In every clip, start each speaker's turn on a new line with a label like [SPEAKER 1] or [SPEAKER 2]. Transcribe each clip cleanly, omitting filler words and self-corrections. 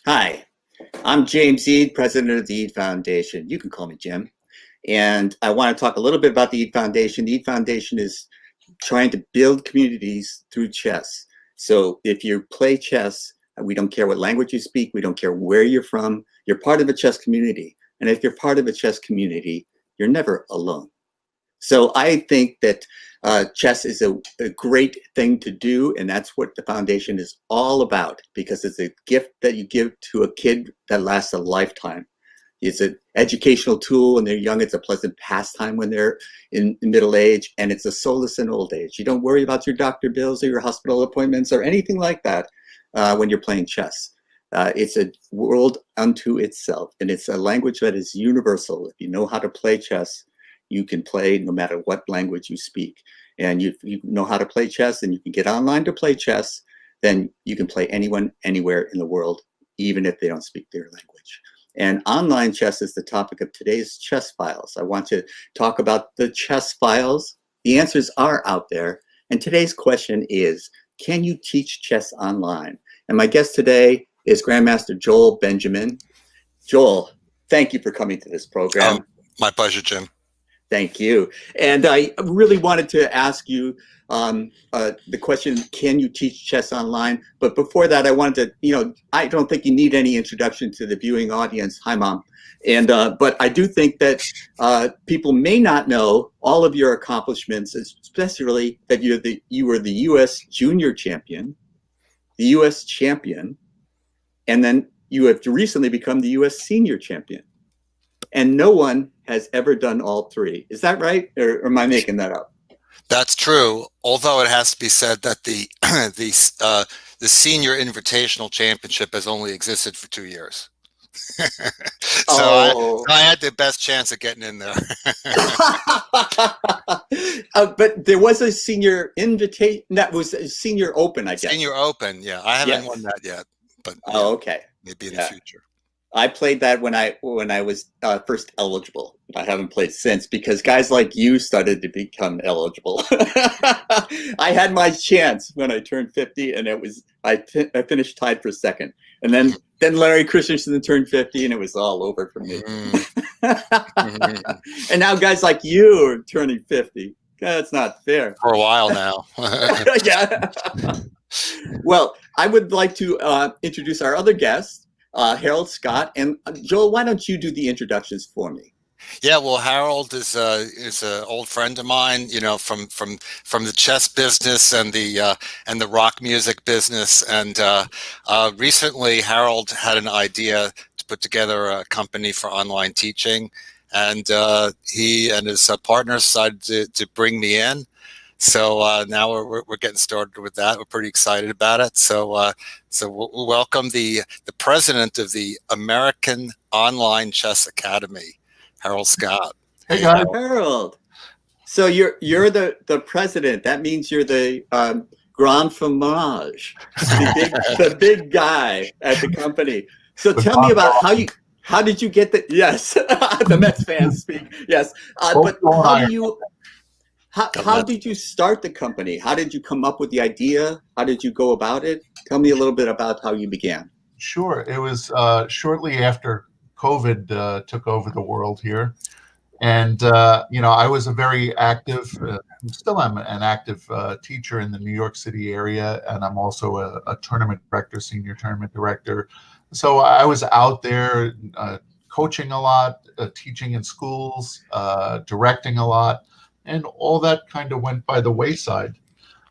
[SPEAKER 1] Hi, I'm James Eade, president of the Eade Foundation. You can call me Jim. And I want to talk a little bit about the Eade Foundation. The Eade Foundation is trying to build communities through chess. So if you play chess, we don't care what language you speak, we don't care where you're from, you're part of a chess community. And if you're part of a chess community, you're never alone. So I think that chess is a great thing to do, and that's what the foundation is all about, because it's a gift that you give to a kid that lasts a lifetime. It's an educational tool when they're young. It's a pleasant pastime when they're in middle age, and it's a solace in old age. You don't worry about your doctor bills or your hospital appointments or anything like that when you're playing chess. It's a world unto itself, and it's a language that is universal. If you know how to play chess, you can play no matter what language you speak. And if you know how to play chess and you can get online to play chess, then you can play anyone, anywhere in the world, even if they don't speak their language. And online chess is the topic of today's Chess Files. I want to talk about the chess files. The answers are out there. And today's question is, can you teach chess online? And my guest today is Grandmaster Joel Benjamin. Joel, thank you for coming to this program.
[SPEAKER 2] Oh, my pleasure, Jim.
[SPEAKER 1] Thank you. And I really wanted to ask you the question, can you teach chess online? But before that, I wanted to, I don't think you need any introduction to the viewing audience. Hi, Mom. And but I do think that people may not know all of your accomplishments, especially that you were the U.S. junior champion, the U.S. champion, and then you have recently become the U.S. senior champion. And no one has ever done all three. Is that right? Or am I making that up?
[SPEAKER 2] That's true. Although it has to be said that the senior invitational championship has only existed for 2 years. So I had the best chance of getting in there.
[SPEAKER 1] But there was a senior invitation. That was a senior open, I guess.
[SPEAKER 2] Senior open, yeah. I haven't won that yet, but
[SPEAKER 1] okay.
[SPEAKER 2] Maybe in the future.
[SPEAKER 1] I played that when I was first eligible. I haven't played since because guys like you started to become eligible. I had my chance when I turned 50, and I finished tied for second. And then Larry Christensen turned 50, and it was all over for me. And now guys like you are turning 50. That's not fair.
[SPEAKER 2] For a while now.
[SPEAKER 1] Yeah. Well, I would like to introduce our other guest. Harold Scott. And Joel, why don't you do the introductions for me?
[SPEAKER 2] Yeah, well, Harold is an old friend of mine, from the chess business and the rock music business. And recently, Harold had an idea to put together a company for online teaching, and he and his partners decided to bring me in. So now we're getting started with that. We're pretty excited about it. So we'll welcome the president of the American Online Chess Academy, Harold Scott.
[SPEAKER 3] Hey guys,
[SPEAKER 1] Harold. So you're the president. That means you're the grand fromage, the big guy at the company. So tell me about how did you get the Mets fans speak. Yes, but how did you start the company? How did you come up with the idea? How did you go about it? Tell me a little bit about how you began.
[SPEAKER 3] Sure. It was shortly after COVID took over the world here. And, I was a very active, still am an active teacher in the New York City area. And I'm also a tournament director, senior tournament director. So I was out there coaching a lot, teaching in schools, directing a lot. And all that kind of went by the wayside.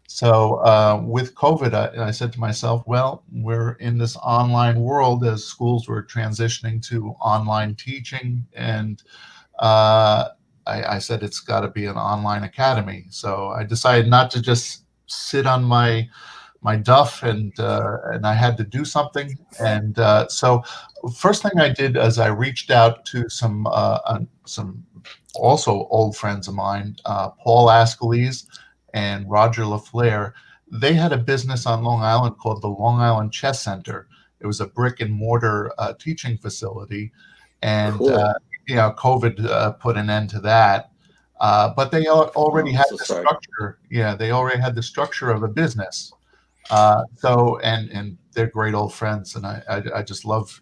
[SPEAKER 3] So with COVID, I said to myself, well, we're in this online world as schools were transitioning to online teaching. And I said, it's got to be an online academy. So I decided not to just sit on my duff, and I had to do something. And so first thing I did is I reached out to some also old friends of mine, Paul Ascalese and Roger LaFleur. They had a business on Long Island called the Long Island Chess Center. It was a brick and mortar teaching facility, and
[SPEAKER 1] cool.
[SPEAKER 3] COVID put an end to that. But they already had the structure. Yeah, they already had the structure of a business. And they're great old friends, and I just love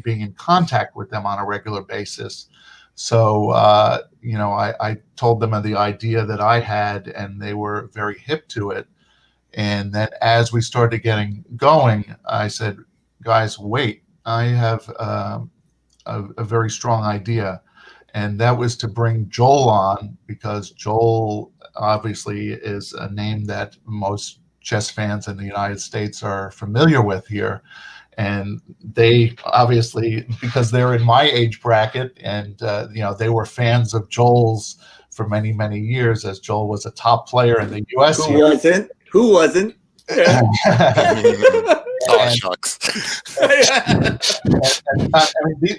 [SPEAKER 3] being in contact with them on a regular basis. So I told them of the idea that I had, and they were very hip to it. And then as we started getting going, I said, guys, wait, I have a very strong idea. And that was to bring Joel on, because Joel obviously is a name that most chess fans in the United States are familiar with here. And they obviously, because they're in my age bracket, and they were fans of Joel's for many, many years, as Joel was a top player in the U.S.
[SPEAKER 1] Who wasn't? Who wasn't? Yeah.
[SPEAKER 2] Oh, shucks.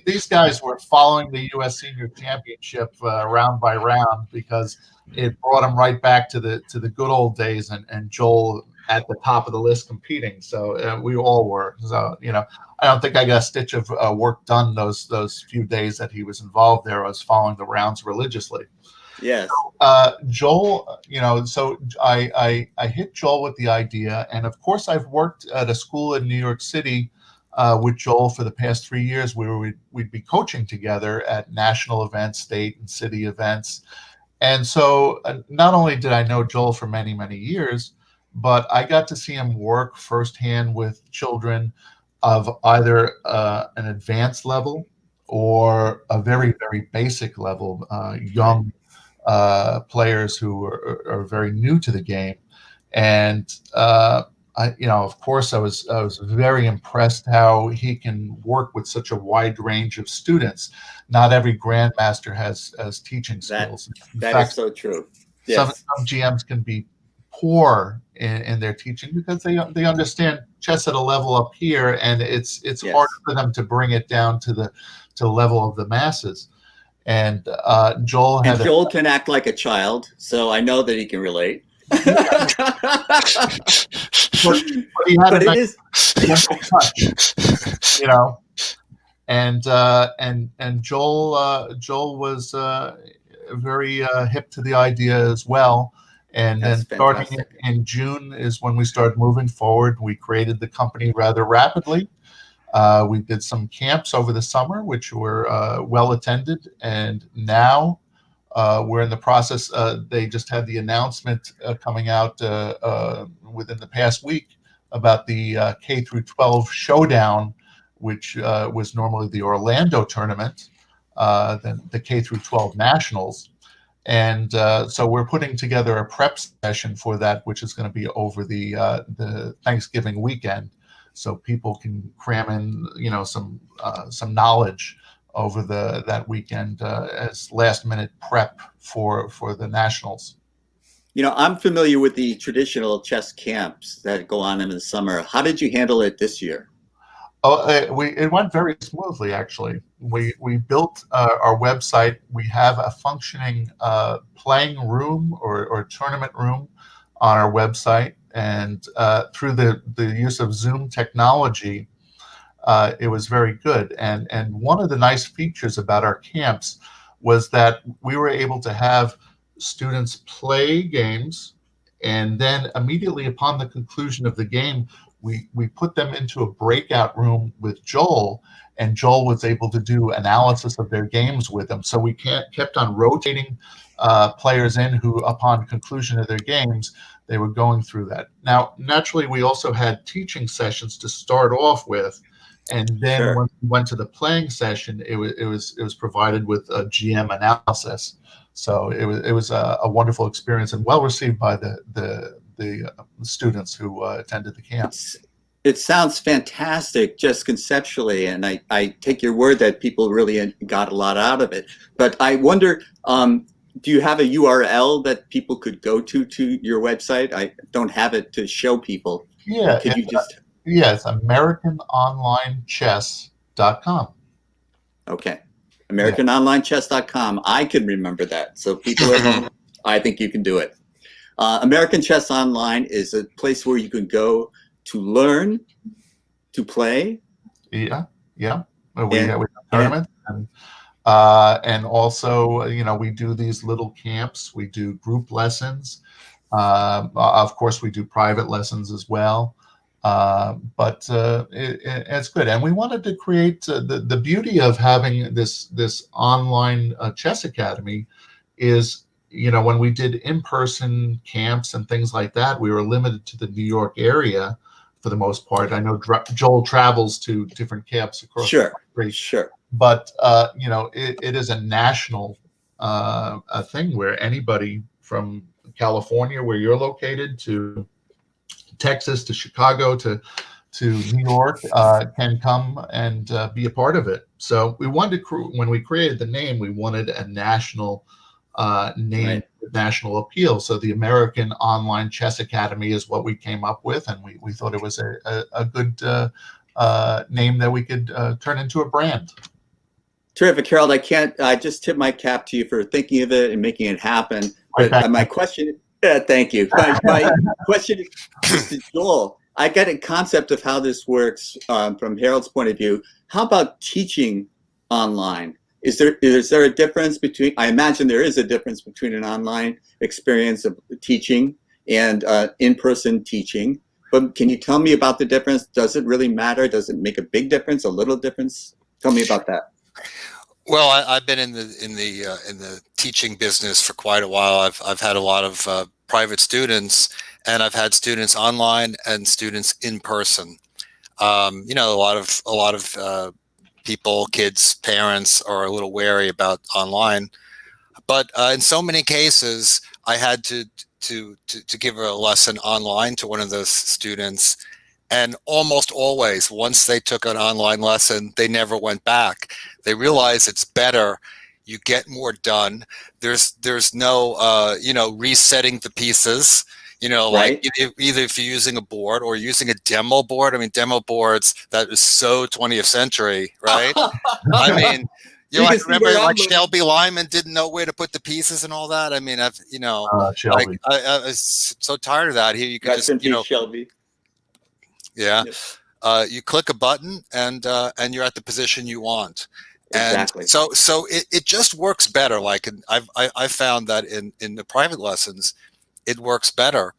[SPEAKER 3] These guys were following the U.S. Senior Championship round by round, because it brought them right back to the good old days, and Joel at the top of the list competing. So we all were. So I don't think I got a stitch of work done those few days that he was involved there. I was following the rounds religiously.
[SPEAKER 1] Yes.
[SPEAKER 3] Joel, so I hit Joel with the idea, and of course I've worked at a school in New York City with Joel for the past 3 years, where we'd be coaching together at national events, state and city events. And so not only did I know Joel for many, many years, but I got to see him work firsthand with children of either an advanced level or a very, very basic level, young players who are very new to the game. And of course, I was very impressed how he can work with such a wide range of students. Not every grandmaster has teaching skills.
[SPEAKER 1] That is so true. Yes.
[SPEAKER 3] Some GMs can be poor in their teaching because they understand chess at a level up here, and it's yes. Hard for them to bring it down to the level of the masses. And Joel
[SPEAKER 1] can act like a child, so I know that he can relate. but
[SPEAKER 3] he had a nice touch, and Joel was very hip to the idea as well. And
[SPEAKER 1] That's
[SPEAKER 3] then starting
[SPEAKER 1] fantastic.
[SPEAKER 3] in June is when we started moving forward. We created the company rather rapidly. We did some camps over the summer, which were well attended, and now we're in the process. They just had the announcement coming out within the past week about the K through 12 showdown, which was normally the Orlando tournament, then the K through 12 nationals. And so we're putting together a prep session for that, which is going to be over the Thanksgiving weekend, so people can cram in, some knowledge over that weekend as last minute prep for the nationals.
[SPEAKER 1] I'm familiar with the traditional chess camps that go on in the summer. How did you handle it this year?
[SPEAKER 3] Oh, it went very smoothly, actually. We built our website. We have a functioning playing room or tournament room on our website, and through the use of Zoom technology, it was very good. And one of the nice features about our camps was that we were able to have students play games, and then immediately upon the conclusion of the game, we put them into a breakout room with Joel, and Joel was able to do analysis of their games with them. So we kept on rotating players in who, upon conclusion of their games, they were going through that. Now, naturally, we also had teaching sessions to start off with, and then
[SPEAKER 1] Sure.
[SPEAKER 3] when we went to the playing session, it was provided with a GM analysis. So it was a wonderful experience and well received by the students who attended the camp.
[SPEAKER 1] It sounds fantastic just conceptually, and I take your word that people really got a lot out of it. But I wonder, do you have a URL that people could go to your website? I don't have it to show people.
[SPEAKER 3] Yeah.
[SPEAKER 1] Could you just...
[SPEAKER 3] Yes, AmericanOnlineChess.com.
[SPEAKER 1] Okay. AmericanOnlineChess.com. I can remember that. So people at home, I think you can do it. American Chess Online is a place where you can go to learn, to play.
[SPEAKER 3] Yeah. We have tournaments, and also we do these little camps. We do group lessons. Of course, we do private lessons as well. But it's good, and we wanted to create the beauty of having this online chess academy is, when we did in-person camps and things like that, we were limited to the New York area for the most part. I know Joel travels to different camps across the country, but it is a national a thing where anybody from California, where you're located, to Texas, to Chicago, to New York, can come and be a part of it. So we wanted to, when we created the name, we wanted a national name, with national appeal. So the American Online Chess Academy is what we came up with, and we thought it was a good name that we could turn into a brand.
[SPEAKER 1] Terrific, Harold. I just tip my cap to you for thinking of it and making it happen. But my question, thank you. My question is to Joel. I get a concept of how this works from Harold's point of view. How about teaching online? Is there a difference between? I imagine there is a difference between an online experience of teaching and in-person teaching. But can you tell me about the difference? Does it really matter? Does it make a big difference? A little difference? Tell me about that.
[SPEAKER 2] Well, I've been in the teaching business for quite a while. I've had a lot of private students, and I've had students online and students in person. A lot of people, kids, parents are a little wary about online, but in so many cases, I had to give a lesson online to one of those students. And almost always, once they took an online lesson, they never went back. They realize it's better. You get more done. There's no, resetting the pieces. Like either if you're using a board or using a demo board. I mean, demo boards, that is so 20th century, right? I mean, remember like Shelby Lyman didn't know where to put the pieces and all that. I mean,
[SPEAKER 3] Shelby.
[SPEAKER 2] I was so tired of that. Here you could just,
[SPEAKER 1] Shelby.
[SPEAKER 2] Yeah. You click a button and you're at the position you want.
[SPEAKER 1] Exactly.
[SPEAKER 2] And so it just works better. Like I found that in the private lessons, it works better.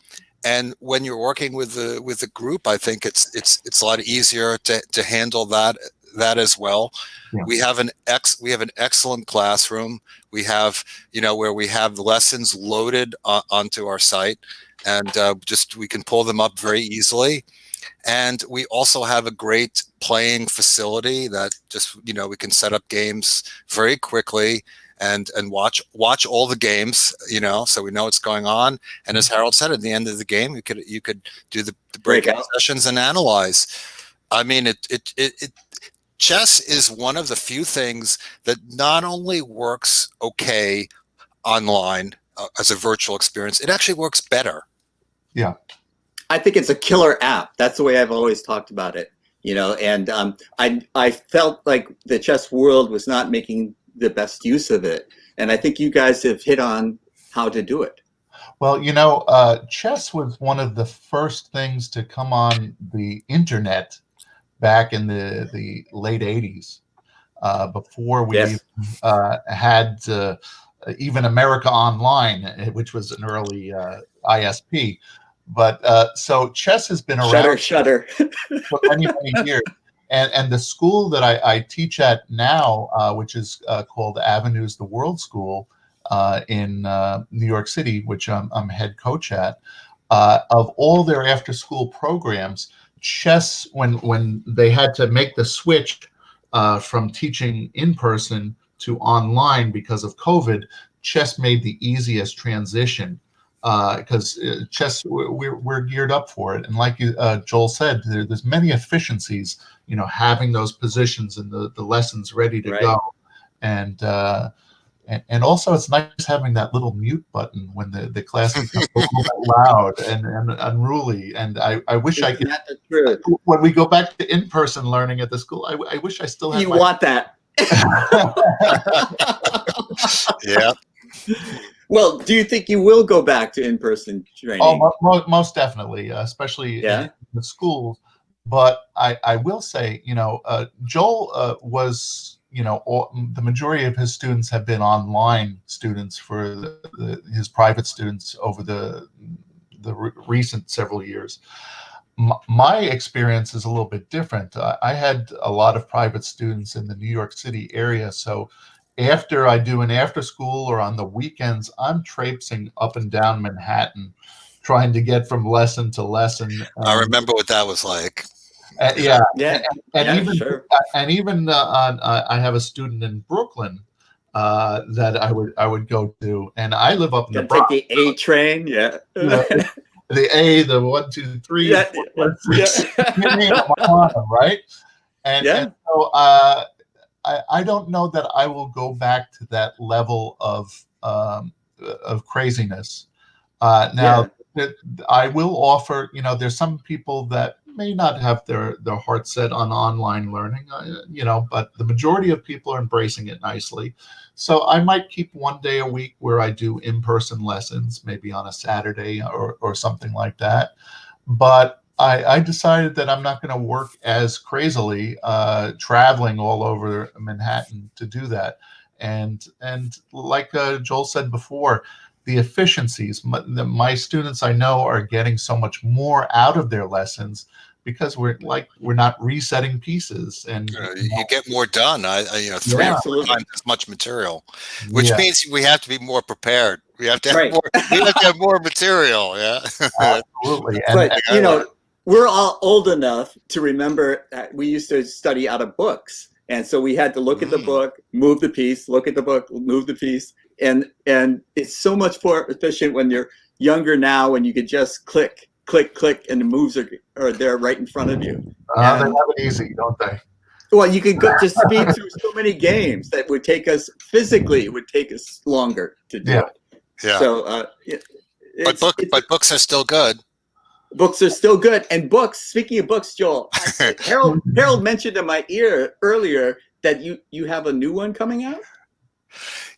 [SPEAKER 2] And when you're working with a group, I think it's a lot easier to handle that as well. Yeah. We have an excellent classroom. We have, where we have the lessons loaded onto our site, and we can pull them up very easily. And we also have a great playing facility that just, we can set up games very quickly and watch all the games, so we know what's going on. And as Harold said, at the end of the game, you could do the breakout sessions and analyze. I mean, chess is one of the few things that not only works okay online as a virtual experience, it actually works better.
[SPEAKER 3] Yeah.
[SPEAKER 1] I think it's a killer app. That's the way I've always talked about it, and I felt like the chess world was not making the best use of it. And I think you guys have hit on how to do it.
[SPEAKER 3] Well, chess was one of the first things to come on the internet back in the late 80s, before we had even America Online, which was an early ISP. But so chess has been around for many, many years. And the school that I teach at now, which is called Avenues the World School in New York City, which I'm head coach at, of all their after-school programs, chess, when they had to make the switch from teaching in person to online because of COVID, chess made the easiest transition. Because chess, we're geared up for it, and like Joel said, there's many efficiencies, having those positions and the lessons ready to go, and also it's nice having that little mute button when the class becomes a little bit loud and unruly. And I wish I could. When we go back to in-person learning at the school, I wish I still had.
[SPEAKER 1] You want that?
[SPEAKER 2] Yeah.
[SPEAKER 1] Well, do you think you will go back to in-person training?
[SPEAKER 3] Oh, most definitely, especially in the schools. But I will say, Joel was, the majority of his students have been online students for his private students over the recent several years. My experience is a little bit different. I had a lot of private students in the New York City area, so after I do an after school or on the weekends, I'm traipsing up and down Manhattan, trying to get from lesson to lesson.
[SPEAKER 2] I remember what that was like.
[SPEAKER 3] Yeah,
[SPEAKER 1] Yeah,
[SPEAKER 3] and
[SPEAKER 1] yeah,
[SPEAKER 3] even
[SPEAKER 1] sure.
[SPEAKER 3] I have a student in Brooklyn that I would go to, and I live up in the
[SPEAKER 1] Gotta take
[SPEAKER 3] Bronx.
[SPEAKER 1] the A train. Yeah.
[SPEAKER 3] The A, the 1, 2, 3,
[SPEAKER 1] Yeah,
[SPEAKER 3] 4, 5, 6,
[SPEAKER 1] yeah.
[SPEAKER 3] right? And,
[SPEAKER 1] Yeah.
[SPEAKER 3] and so I don't know that I will go back to that level of craziness. Now, I will offer. There's some people that may not have their heart set on online learning. But the majority of people are embracing it nicely. So I might keep one day a week where I do in-person lessons, maybe on a Saturday or something like that. But I decided that I'm not going to work as crazily traveling all over Manhattan to do that. And like Joel said before, the efficiencies, my students I know are getting so much more out of their lessons because we're not resetting pieces, and
[SPEAKER 2] you get more done. Three or four times as much material, which means we have to be more prepared. We have to have more. We have to have more material. Yeah,
[SPEAKER 3] absolutely.
[SPEAKER 1] But we're all old enough to remember that we used to study out of books, and so we had to look at the book, move the piece, look at the book, move the piece, and it's so much more efficient when you're younger now, when you could just click, and the moves are there right in front of you.
[SPEAKER 3] They have it easy, don't they?
[SPEAKER 1] Well, you could just speed through so many games that would take us physically. It would take us longer to do it.
[SPEAKER 2] Yeah.
[SPEAKER 1] So,
[SPEAKER 2] but books are still good.
[SPEAKER 1] Books are still good. And books. Speaking of books, Joel, Harold mentioned in my ear earlier that you have a new one coming out.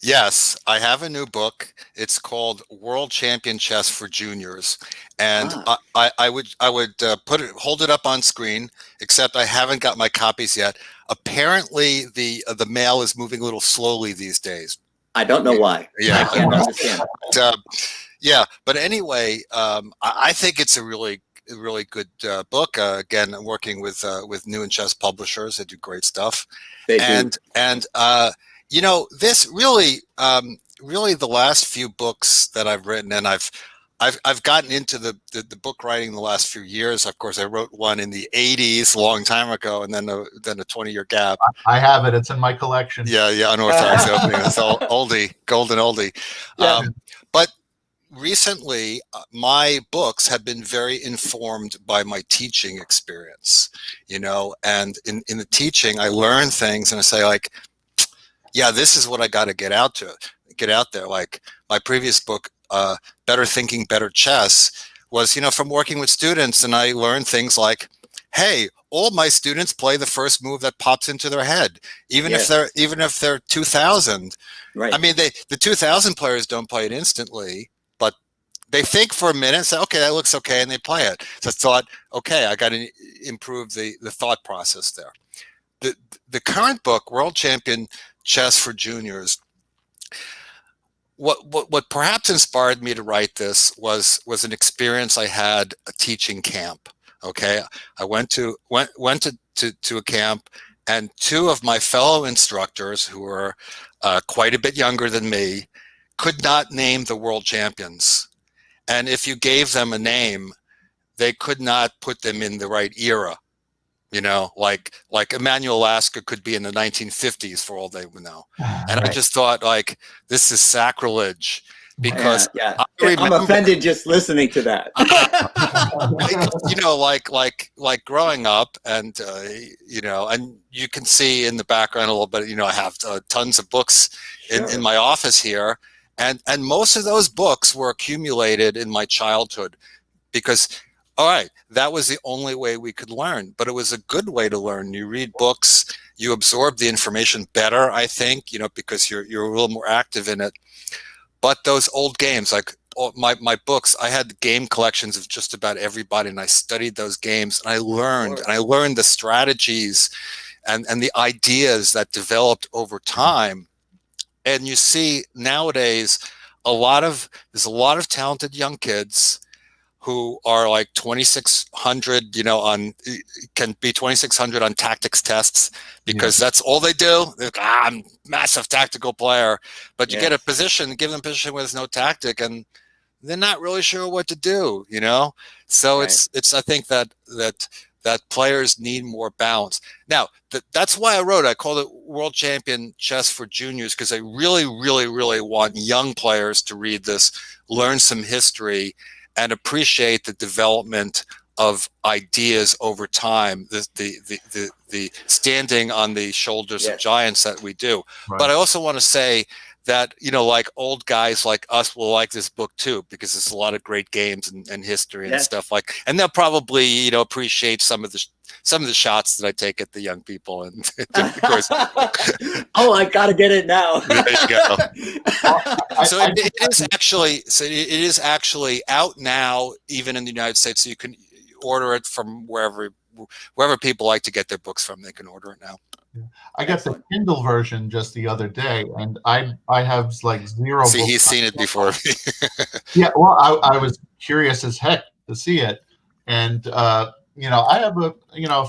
[SPEAKER 2] Yes, I have a new book. It's called World Champion Chess for Juniors, and I would hold it up on screen. Except I haven't got my copies yet. Apparently, the mail is moving a little slowly these days.
[SPEAKER 1] I don't know why.
[SPEAKER 2] Yeah,
[SPEAKER 1] I can't understand.
[SPEAKER 2] But anyway, I think it's a really good book. Again, I'm working with New and Chess Publishers. They do great stuff.
[SPEAKER 1] They do.
[SPEAKER 2] And this really the last few books that I've written, and I've gotten into the book writing the last few years. Of course, I wrote one in the 80s, a long time ago, and then a 20-year gap.
[SPEAKER 3] I have it. It's in my collection.
[SPEAKER 2] Yeah, unorthodox opening. It's golden oldie.
[SPEAKER 1] Yeah.
[SPEAKER 2] But recently, my books have been very informed by my teaching experience. And in the teaching, I learn things, and I say like, yeah, this is what I got to get out there. Like my previous book, Better Thinking, Better Chess, was, from working with students, and I learned things like, hey, all my students play the first move that pops into their head, even if they're 2000.
[SPEAKER 1] Right.
[SPEAKER 2] I mean, the 2000 players don't play it instantly, but they think for a minute and say, okay, that looks okay, and they play it. So I thought, okay, I got to improve the thought process there. The current book, World Champion Chess for Juniors, what perhaps inspired me to write this was an experience I had a teaching camp. Okay, I went to a camp, and two of my fellow instructors, who were quite a bit younger than me, could not name the world champions. And if you gave them a name, they could not put them in the right era. Like Emanuel Lasker could be in the 1950s for all they would know. And I just thought, like, this is sacrilege, because
[SPEAKER 1] I'm offended just listening to that.
[SPEAKER 2] like growing up, and and you can see in the background a little bit. I have tons of books in my office here, and most of those books were accumulated in my childhood, because all right, that was the only way we could learn, but it was a good way to learn. You read books, you absorb the information better, I think, because you're a little more active in it. But those old games, like my books, I had game collections of just about everybody, and I studied those games, and I learned the strategies and the ideas that developed over time. And you see nowadays there's a lot of talented young kids who are like 2,600, can be 2,600 on tactics tests because that's all they do. They're like, I'm a massive tactical player, but you get a position, give them a position where there's no tactic, and they're not really sure what to do, So it's I think that players need more balance. Now, that's why I called it World Champion Chess for Juniors, because I really, really, really want young players to read this, learn some history, and appreciate the development of ideas over time, the standing on the shoulders of giants that we do. Right. But I also want to say that, like old guys like us will like this book too, because there's a lot of great games and history and stuff and they'll probably, appreciate some of the shots that I take at the young people. And of course,
[SPEAKER 1] oh, I got to get it now.
[SPEAKER 2] There you go. So it is actually out now, even in the United States. So you can order it from wherever people like to get their books from. They can order it now.
[SPEAKER 3] I got the Kindle version just the other day, and I have like zero.
[SPEAKER 2] See, he's seen it before me.
[SPEAKER 3] Yeah, well, I was curious as heck to see it, and I have a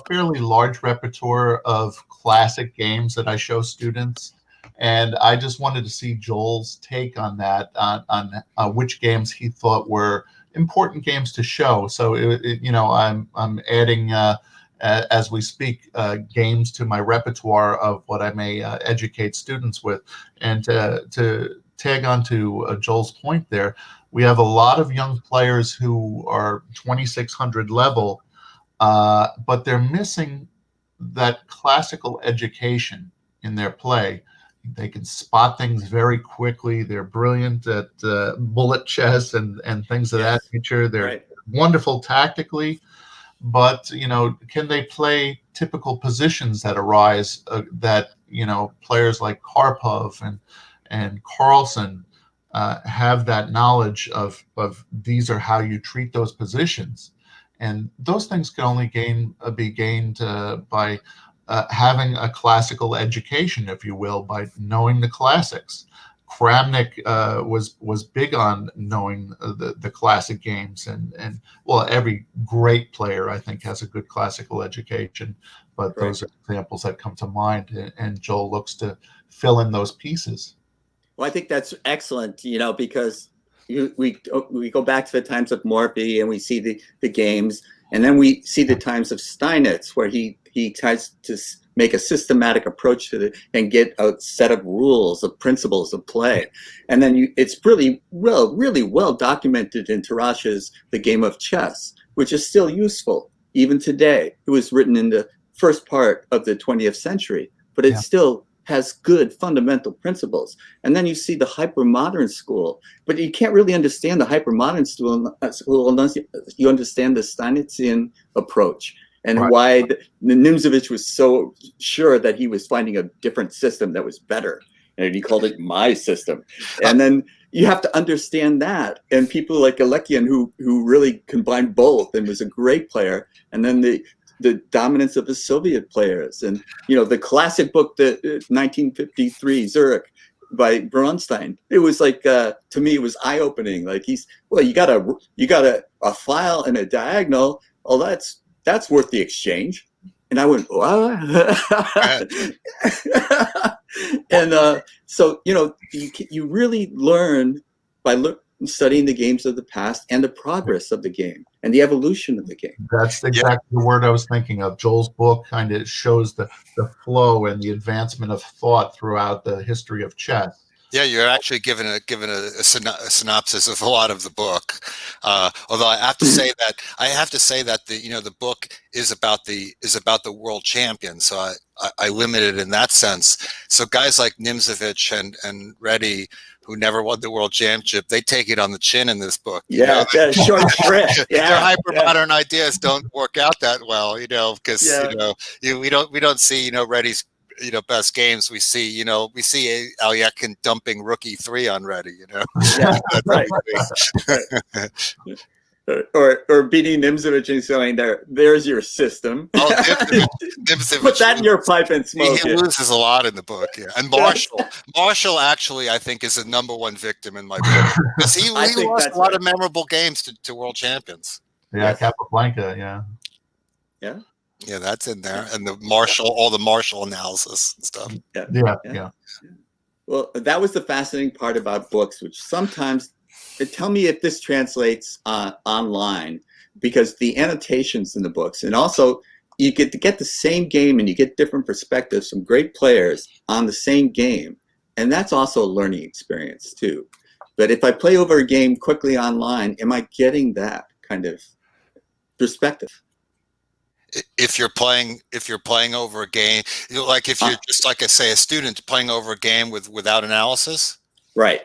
[SPEAKER 3] fairly large repertoire of classic games that I show students, and I just wanted to see Joel's take on that, on which games he thought were important games to show. So I'm adding. As we speak, games to my repertoire of what I may educate students with. And to tag on to Joel's point there, we have a lot of young players who are 2,600 level, but they're missing that classical education in their play. They can spot things very quickly. They're brilliant at bullet chess and things of that nature. They're wonderful tactically. But, can they play typical positions that arise that, players like Karpov and Carlsen have that knowledge of these are how you treat those positions. And those things can only be gained by having a classical education, if you will, by knowing the classics. Kramnik was big on knowing the classic games, and well, every great player I think has a good classical education, but those are examples that come to mind, and Joel looks to fill in those pieces.
[SPEAKER 1] Well, I think that's excellent, because we go back to the times of Morphy and we see the games, and then we see the times of Steinitz where he tries to make a systematic approach to it and get a set of rules, of principles of play. And then it's really well documented in Taras's The Game of Chess, which is still useful even today. It was written in the first part of the 20th century, but it still has good fundamental principles. And then you see the hypermodern school, but you can't really understand the hypermodern school unless you understand the Steinitzian approach. And why Nimzovich was so sure that he was finding a different system that was better. And he called it my system. And then you have to understand that. And people like Alekhine, who really combined both and was a great player. And then the dominance of the Soviet players. And, the classic book, the 1953, Zurich, by Bronstein. It was like, to me, it was eye-opening. Like you got a file and a diagonal. Oh, that's worth the exchange. And I went, what? And so, you really learn by studying the games of the past and the progress of the game and the evolution of the game.
[SPEAKER 3] That's exactly the word I was thinking of. Joel's book kind of shows the flow and the advancement of thought throughout the history of chess.
[SPEAKER 2] Yeah, you're actually given a synopsis of a lot of the book. Although I have to say that the book is about the world champion. So I limit it in that sense. So guys like Nimzovich and Reddy, who never won the world championship, they take it on the chin in this book.
[SPEAKER 1] Short shrift.
[SPEAKER 2] Their hypermodern ideas don't work out that well, because we don't see Reddy's best games. We see Alekhine dumping rookie 3 on Reddy.
[SPEAKER 1] Yeah, right. or beating Nimzovich and saying, there's your system.
[SPEAKER 2] Oh, Nimzovich,
[SPEAKER 1] Put that in your pipe and smoke
[SPEAKER 2] he
[SPEAKER 1] it.
[SPEAKER 2] loses a lot in the book. Yeah. And Marshall actually, I think, is the #1 victim in my book because he lost a lot of memorable games to world champions.
[SPEAKER 3] Yeah, Capablanca.
[SPEAKER 2] Yeah, that's in there, and all the Marshall analysis and stuff.
[SPEAKER 3] Yeah.
[SPEAKER 1] Well, that was the fascinating part about books, which sometimes, tell me if this translates online, because the annotations in the books, and also you get to get the same game and you get different perspectives from great players on the same game. And that's also a learning experience too. But if I play over a game quickly online, am I getting that kind of perspective?
[SPEAKER 2] If you're playing over a game, like if you're just like say a student playing over a game without analysis,
[SPEAKER 1] right?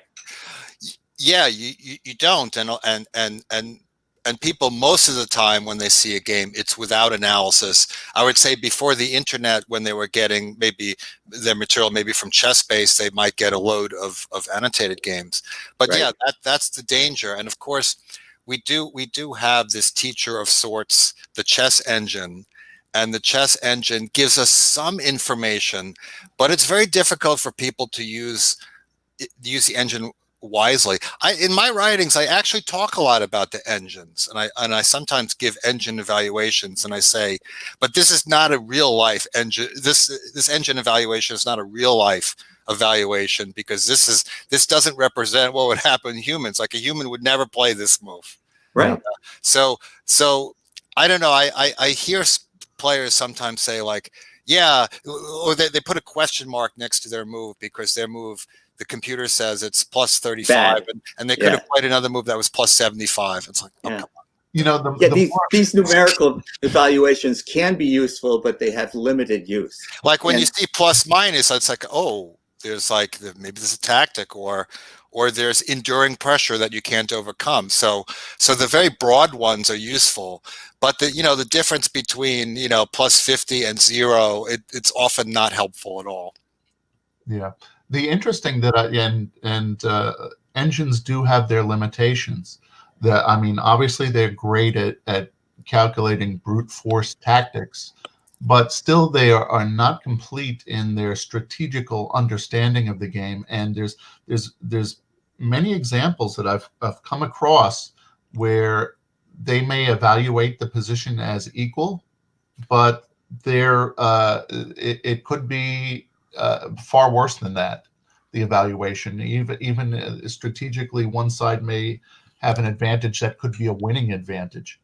[SPEAKER 2] Yeah, you don't, and people most of the time when they see a game, it's without analysis. I would say before the internet, when they were getting maybe their material maybe from ChessBase, they might get a load of annotated games. But right. Yeah, that's the danger. And of course, we do have this teacher of sorts, the chess engine, and the chess engine gives us some information, but it's very difficult for people to use the engine wisely. In my writings, I actually talk a lot about the engines, and I sometimes give engine evaluations, and I say, but this is not a real life engine. This engine evaluation is not a real life evaluation, because this doesn't represent what would happen to humans. Like a human would never play this move.
[SPEAKER 1] Right.
[SPEAKER 2] So I don't know. I hear players sometimes say like, yeah, or they put a question mark next to their move because their move, the computer says it's plus 35, and they could have played another move that was plus 75. It's like, oh, come on.
[SPEAKER 3] You know,
[SPEAKER 1] these numerical evaluations can be useful, but they have limited use.
[SPEAKER 2] Like when you see plus minus, it's like, oh, there's like maybe there's a tactic, or there's enduring pressure that you can't overcome. So the very broad ones are useful, but the difference between plus 50 and 0, it's often not helpful at all.
[SPEAKER 3] Yeah. The interesting that engines do have their limitations. Obviously they're great at calculating brute force tactics, but still they are not complete in their strategical understanding of the game. And there's many examples that I've come across where they may evaluate the position as equal, but it could be far worse than that, the evaluation. Even strategically, one side may have an advantage that could be a winning advantage.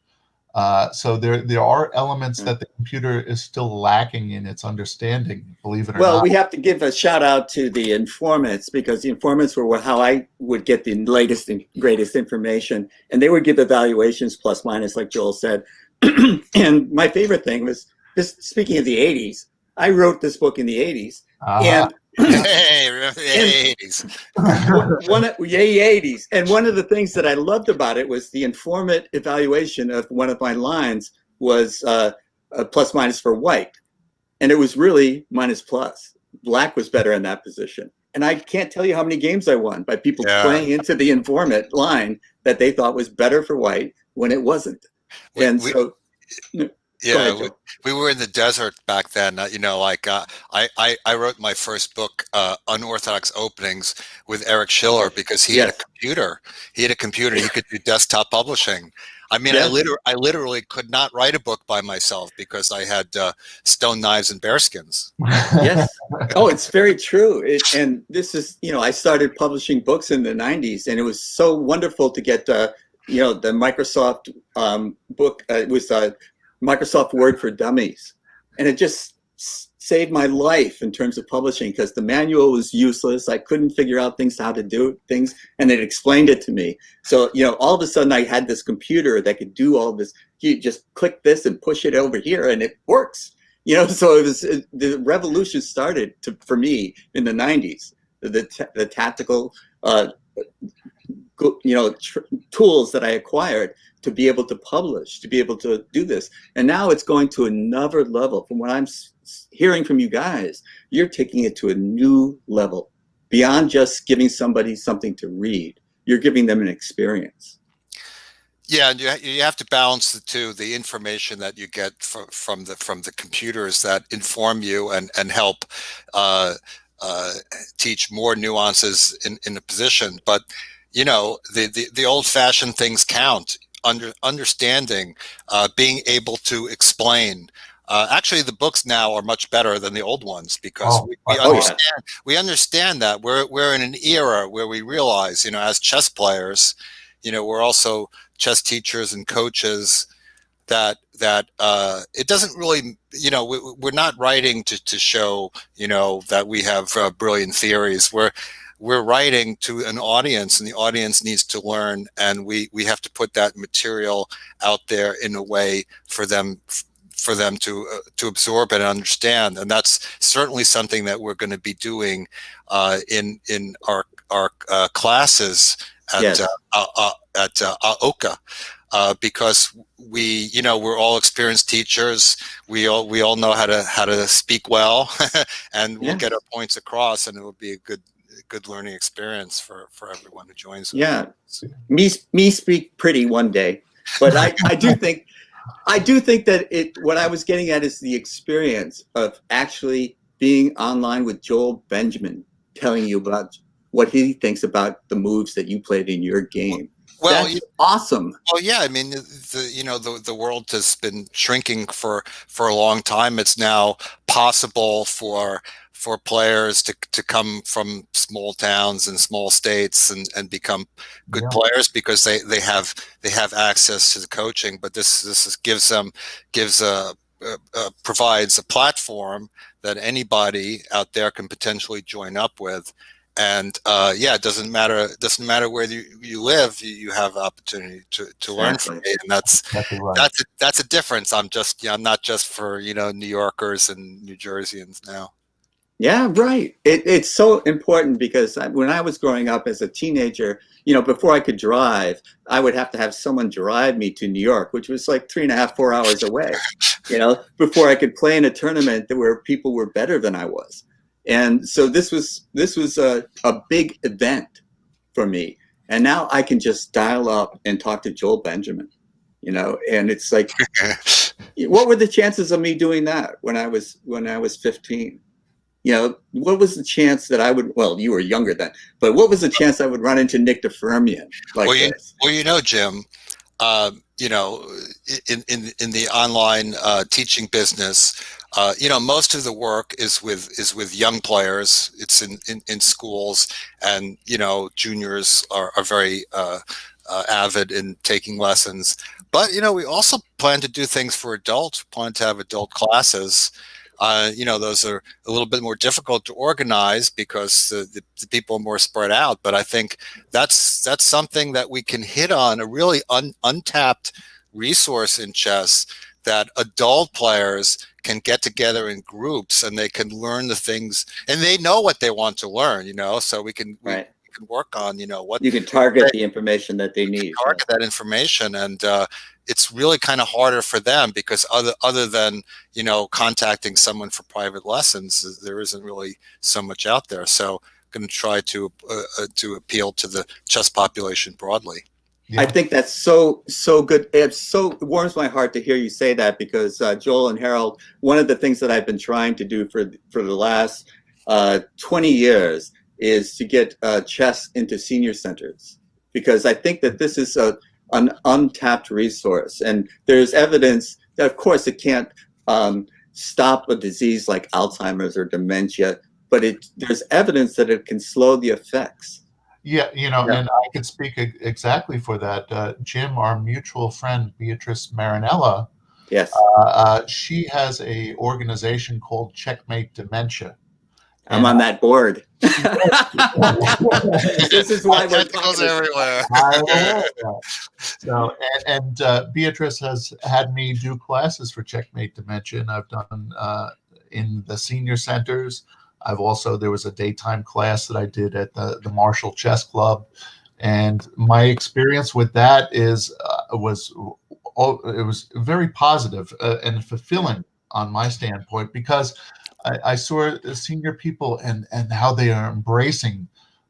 [SPEAKER 3] So there are elements that the computer is still lacking in its understanding, believe it or not.
[SPEAKER 1] Well, we have to give a shout out to the informants, because the informants were how I would get the latest and greatest information, and they would give evaluations plus minus, like Joel said. And my favorite thing was this. Speaking of the 80s, I wrote this book in the 80s. And
[SPEAKER 2] hey, remember the 80s.
[SPEAKER 1] Yay, 80s. And one of the things that I loved about it was the informant evaluation of one of my lines was a plus minus for white. And it was really minus plus. Black was better in that position. And I can't tell you how many games I won by people playing into the informant line that they thought was better for white when it wasn't.
[SPEAKER 2] Yeah, we were in the desert back then. I wrote my first book, Unorthodox Openings, with Eric Schiller, because he had a computer. He had a computer. He could do desktop publishing. I literally could not write a book by myself because I had stone knives and bearskins.
[SPEAKER 1] Yes. Oh, it's very true. And this is, I started publishing books in the 90s, and it was so wonderful to get, the Microsoft book. It was Microsoft Word for Dummies. And it just saved my life in terms of publishing, because the manual was useless. I couldn't figure out how to do things, and it explained it to me. So, all of a sudden I had this computer that could do all this. You just click this and push it over here and it works. So the revolution started for me in the 90s. The tactical, tools that I acquired to be able to publish, to be able to do this. And now it's going to another level. From what I'm hearing from you guys, you're taking it to a new level beyond just giving somebody something to read. You're giving them an experience.
[SPEAKER 2] Yeah, and you have to balance the two, the information that you get from the computers that inform you and help uh, uh, teach more nuances in the position. But the old-fashioned things count. Understanding, being able to explain. Actually, the books now are much better than the old ones because
[SPEAKER 3] Oh,
[SPEAKER 2] we
[SPEAKER 1] Oh yeah.
[SPEAKER 2] understand we understand that we're in an era where we realize, as chess players, we're also chess teachers and coaches that it doesn't really, we're not writing to show, that we have brilliant theories. We're writing to an audience, and the audience needs to learn, and we have to put that material out there in a way for them to absorb and understand. And that's certainly something that we're going to be doing in our classes at
[SPEAKER 1] Yes.
[SPEAKER 2] AOCA. Because we're all experienced teachers. We all know how to speak well, and we'll
[SPEAKER 1] Yes.
[SPEAKER 2] get our points across, and it will be a good learning experience for everyone who joins us.
[SPEAKER 1] Yeah. Me speak pretty one day, but I do think that what I was getting at is the experience of actually being online with Joel Benjamin telling you about what he thinks about the moves that you played in your game.
[SPEAKER 2] Well,
[SPEAKER 1] That's awesome.
[SPEAKER 2] Well, yeah, I mean, the world has been shrinking for a long time. It's now possible for players to come from small towns and small states and become good
[SPEAKER 3] Yeah.
[SPEAKER 2] players because they have access to the coaching. But this provides a platform that anybody out there can potentially join up with. And it doesn't matter where you live, you have opportunity to learn from
[SPEAKER 1] Exactly.
[SPEAKER 2] me, and that's
[SPEAKER 3] Exactly right.
[SPEAKER 2] that's a difference. I'm not just for New Yorkers and New Jerseyans now.
[SPEAKER 1] Yeah, right. It's so important because when I was growing up as a teenager, before I could drive, I would have to have someone drive me to New York, which was like 3.5, 4 hours away, before I could play in a tournament where people were better than I was. And so this was a big event for me. And now I can just dial up and talk to Joel Benjamin, and it's like, what were the chances of me doing that when I was 15? What was the chance that I would, well, you were younger then, but what was the chance I would run into Nick DeFermian like this?
[SPEAKER 2] Jim, in the online teaching business, most of the work is with young players. It's in schools, and juniors are very avid in taking lessons. But we also plan to do things for adults. We plan to have adult classes. Those are a little bit more difficult to organize because the people are more spread out. But I think that's something that we can hit on, a really untapped resource in chess, that adult players can get together in groups and they can learn the things, and they know what they want to learn, so we can work on, what
[SPEAKER 1] you can target the information that they need.
[SPEAKER 2] Target that information, and it's really kind of harder for them because other than contacting someone for private lessons, there isn't really so much out there. So I'm going to try to appeal to the chess population broadly.
[SPEAKER 1] Yeah. I think that's so good. It warms my heart to hear you say that because Joel and Harold, one of the things that I've been trying to do for the last 20 years is to get chess into senior centers, because I think that this is an untapped resource, and there's evidence that, of course, it can't stop a disease like Alzheimer's or dementia, but there's evidence that it can slow the effects.
[SPEAKER 3] Yeah, and I could speak exactly for that. Jim, our mutual friend, Beatrice Marinella,
[SPEAKER 1] yes,
[SPEAKER 3] she has a organization called Checkmate Dementia.
[SPEAKER 1] I'm on that board. This is why we're
[SPEAKER 2] talking everywhere.
[SPEAKER 3] So, and Beatrice has had me do classes for Checkmate Dementia, and I've done in the senior centers. There was a daytime class that I did at the Marshall Chess Club, and my experience with that was very positive and fulfilling on my standpoint, because I saw senior people and how they are embracing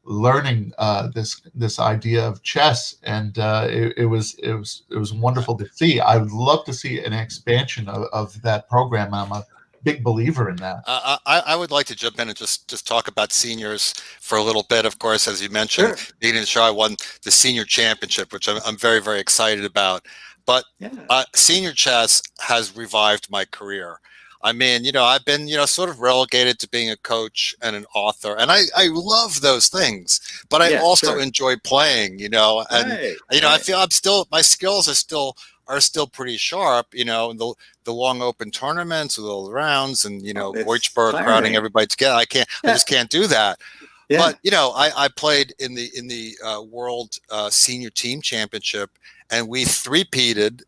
[SPEAKER 3] learning this idea of chess, and it was wonderful to see. I would love to see an expansion of that program. I'm a big believer in that.
[SPEAKER 2] I would like to jump in and just talk about seniors for a little bit. Of course, as you mentioned,
[SPEAKER 1] Sure.
[SPEAKER 2] beginning of the show, I won the senior championship, which I'm very, very excited about. But
[SPEAKER 1] Yeah.
[SPEAKER 2] senior chess has revived my career. I mean, I've been, sort of relegated to being a coach and an author, and I love those things, but I
[SPEAKER 1] Yeah,
[SPEAKER 2] also
[SPEAKER 1] sure.
[SPEAKER 2] enjoy playing, and
[SPEAKER 1] Right.
[SPEAKER 2] I
[SPEAKER 1] Right.
[SPEAKER 2] feel my skills are still pretty sharp, the long open tournaments with all the rounds and,
[SPEAKER 1] It's
[SPEAKER 2] Goichberg crowding
[SPEAKER 1] tiring.
[SPEAKER 2] everybody together. I
[SPEAKER 1] Yeah.
[SPEAKER 2] just can't do that.
[SPEAKER 1] Yeah.
[SPEAKER 2] But I played in the World Senior Team Championship, and we three-peated.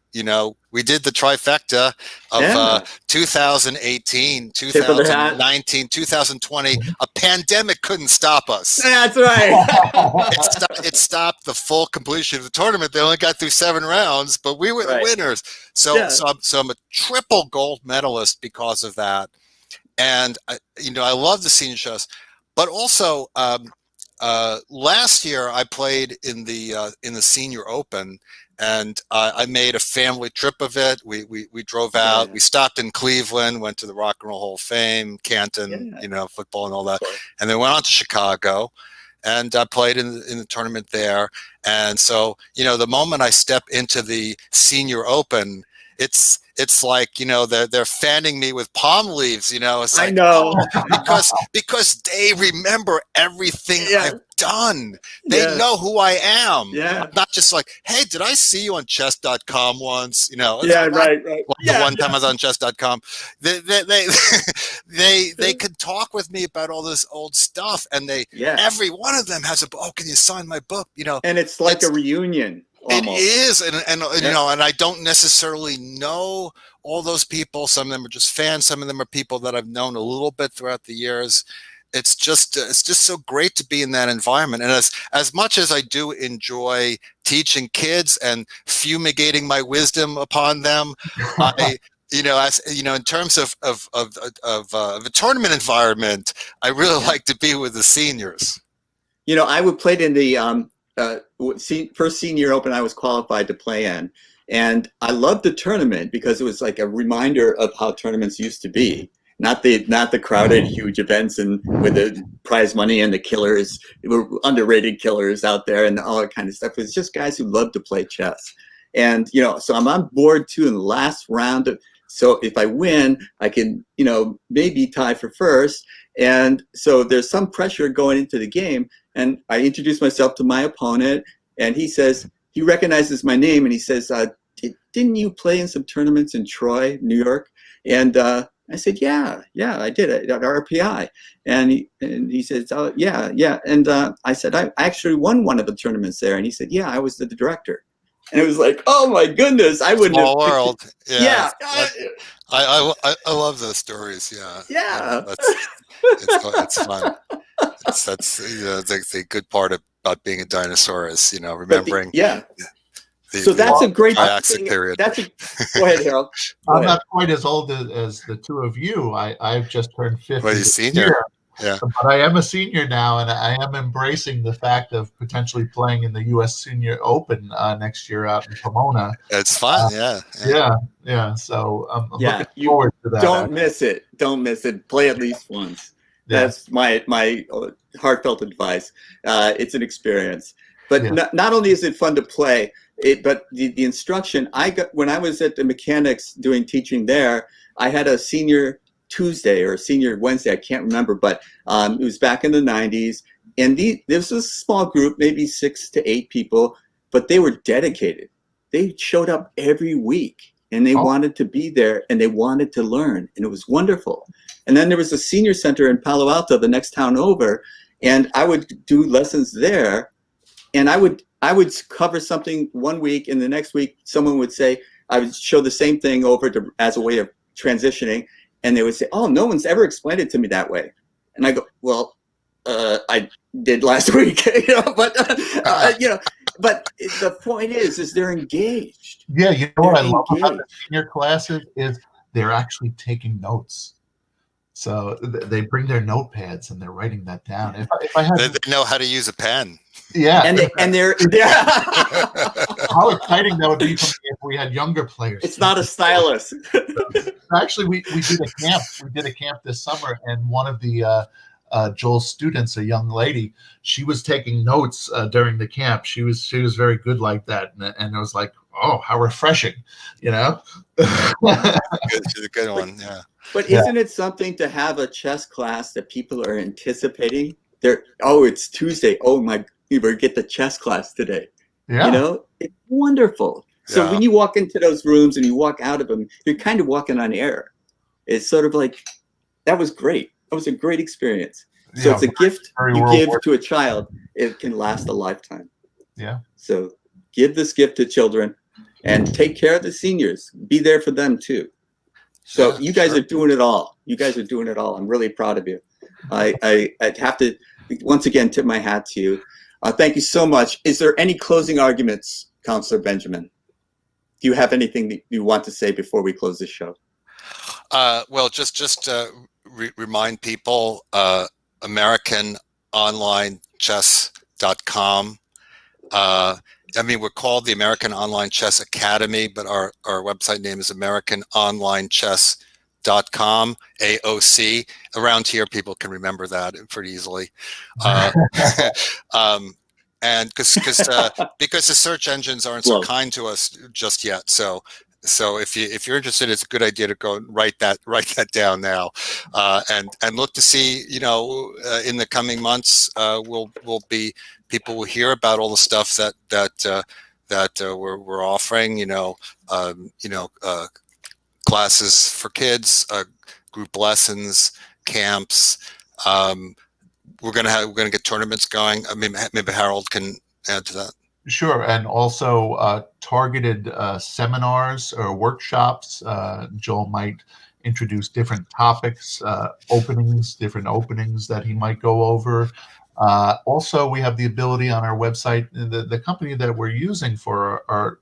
[SPEAKER 2] We did the trifecta of
[SPEAKER 1] Yeah.
[SPEAKER 2] 2018,
[SPEAKER 1] Tip of the hat.
[SPEAKER 2] 2019, 2020. A pandemic couldn't stop us.
[SPEAKER 1] That's right.
[SPEAKER 2] It stopped the full completion of the tournament. They only got through 7 rounds, but we were the
[SPEAKER 1] Right.
[SPEAKER 2] winners. So,
[SPEAKER 1] Yeah.
[SPEAKER 2] so I'm a triple gold medalist because of that. And I love the senior shows. But also, last year I played in the Senior Open, and I made a family trip of it. We drove out.
[SPEAKER 1] Yeah.
[SPEAKER 2] We stopped in Cleveland, went to the Rock and Roll Hall of Fame, Canton,
[SPEAKER 1] Yeah.
[SPEAKER 2] football and all that,
[SPEAKER 1] Of course.
[SPEAKER 2] and then went on to Chicago, and I played in the tournament there. And so, the moment I step into the Senior Open, it's like, they're fanning me with palm leaves, it's
[SPEAKER 1] I
[SPEAKER 2] like,
[SPEAKER 1] know.
[SPEAKER 2] because they remember everything
[SPEAKER 1] Yeah.
[SPEAKER 2] I've done. They
[SPEAKER 1] Yeah.
[SPEAKER 2] know who I am.
[SPEAKER 1] Yeah.
[SPEAKER 2] I'm not just like, hey, did I see you on chess.com once? It's
[SPEAKER 1] Yeah.
[SPEAKER 2] not
[SPEAKER 1] Right.
[SPEAKER 2] like
[SPEAKER 1] Yeah.
[SPEAKER 2] the one time I was on chess.com. They could talk with me about all this old stuff, and
[SPEAKER 1] Yeah.
[SPEAKER 2] every one of them has a book. Oh, can you sign my book?
[SPEAKER 1] And it's like
[SPEAKER 2] It's-
[SPEAKER 1] a reunion.
[SPEAKER 2] It
[SPEAKER 1] Almost.
[SPEAKER 2] is, and
[SPEAKER 1] Yeah.
[SPEAKER 2] and I don't necessarily know all those people. Some of them are just fans. Some of them are people that I've known a little bit throughout the years. It's just so great to be in that environment. And as much as I do enjoy teaching kids and fumigating my wisdom upon them, I in terms of a tournament environment, I really like to be with the seniors.
[SPEAKER 1] I would play in the first Senior Open I was qualified to play in, and I loved the tournament because it was like a reminder of how tournaments used to be. Not the crowded huge events and with the prize money and the killers, were underrated killers out there and all that kind of stuff. It was just guys who loved to play chess, and so I'm on board too in the last round. So if I win, I can maybe tie for first, and so there's some pressure going into the game. And I introduce myself to my opponent, and he says, he recognizes my name, and he says, didn't you play in some tournaments in Troy, New York? And I said, yeah, I did it at RPI. And he says, oh, yeah. And I said, I actually won one of the tournaments there. And he said, yeah, I was the director. And it was like, oh my goodness, I wouldn't
[SPEAKER 2] Small
[SPEAKER 1] have.
[SPEAKER 2] world.
[SPEAKER 1] Yeah.
[SPEAKER 2] I love those stories. Yeah.
[SPEAKER 1] Yeah.
[SPEAKER 2] It's fun. That's the good part about being a dinosaur is remembering.
[SPEAKER 1] So that's a great
[SPEAKER 2] Triassic period.
[SPEAKER 1] Go ahead, Harold.
[SPEAKER 3] I'm not quite as old as the two of you. I've just turned 50.
[SPEAKER 2] Well, you're senior. Yeah.
[SPEAKER 3] But I am a senior now, and I am embracing the fact of potentially playing in the U.S. Senior Open next year out in Pomona.
[SPEAKER 2] It's fun.
[SPEAKER 3] Yeah. So I'm
[SPEAKER 1] Yeah,
[SPEAKER 3] looking forward to that.
[SPEAKER 1] Don't miss it. Don't miss it. Play at least once.
[SPEAKER 3] Yeah.
[SPEAKER 1] That's my heartfelt advice. It's an experience. But
[SPEAKER 3] Yeah.
[SPEAKER 1] not only is it fun to play, but the instruction I got when I was at the mechanics doing teaching there, I had a senior Tuesday or senior Wednesday, I can't remember, but it was back in the 90s. And this was a small group, maybe 6 to 8 people, but they were dedicated. They showed up every week, and they wanted to be there, and they wanted to learn, and it was wonderful. And then there was a senior center in Palo Alto, the next town over, and I would do lessons there, and I would cover something one week, and the next week someone would say, I would show the same thing over as a way of transitioning, and they would say, oh, no one's ever explained it to me that way. And I go, well, I did last week, but the point is they're engaged.
[SPEAKER 3] Yeah, you know what I love about the
[SPEAKER 1] engaged.
[SPEAKER 3] senior classes is they're actually taking notes. So they bring their notepads and they're writing that down. If I had,
[SPEAKER 2] They know how to use a pen.
[SPEAKER 3] yeah,
[SPEAKER 1] and they're
[SPEAKER 3] how exciting that would be for me if we had younger players.
[SPEAKER 1] it's not a stylus.
[SPEAKER 3] Actually, we did a camp. We did a camp this summer, and one of the Joel's students, a young lady, she was taking notes during the camp. She was very good like that, and it was like, oh, how refreshing, you know.
[SPEAKER 2] She's a good one, yeah.
[SPEAKER 1] But isn't it something to have a chess class that people are anticipating? It's Tuesday. Oh my, we better get the chess class today.
[SPEAKER 3] Yeah.
[SPEAKER 1] You know, it's wonderful. So
[SPEAKER 2] Yeah.
[SPEAKER 1] when you walk into those rooms and you walk out of them, you're kind of walking on air. It's sort of like, that was great. That was a great experience. So
[SPEAKER 3] Yeah,
[SPEAKER 1] it's a gift
[SPEAKER 3] very
[SPEAKER 1] you
[SPEAKER 3] well
[SPEAKER 1] give
[SPEAKER 3] worth
[SPEAKER 1] to a child. It can last a lifetime.
[SPEAKER 3] Yeah.
[SPEAKER 1] So give this gift to children and take care of the seniors. Be there for them too. So
[SPEAKER 2] Yeah,
[SPEAKER 1] you guys
[SPEAKER 2] sure.
[SPEAKER 1] are doing it all. You guys are doing it all. I'm really proud of you. I have to once again tip my hat to you. Thank you so much. Is there any closing arguments, Counselor Benjamin? Do you have anything that you want to say before we close this show?
[SPEAKER 2] Well, just remind people, AmericanOnlineChess.com. I mean, we're called the American Online Chess Academy, but our website name is AmericanOnlineChess.com, AOC. Around here, people can remember that pretty easily. And because the search engines aren't so
[SPEAKER 1] Well,
[SPEAKER 2] kind to us just yet, so if you're interested, it's a good idea to go and write that down now, and look to see, in the coming months, people will hear about all the stuff that we're offering, classes for kids, group lessons, camps. We're gonna get tournaments going. I mean, maybe Harold can add to that.
[SPEAKER 3] Sure, and also targeted seminars or workshops. Joel might introduce different topics, different openings that he might go over. Also, we have the ability on our website. The company that we're using for our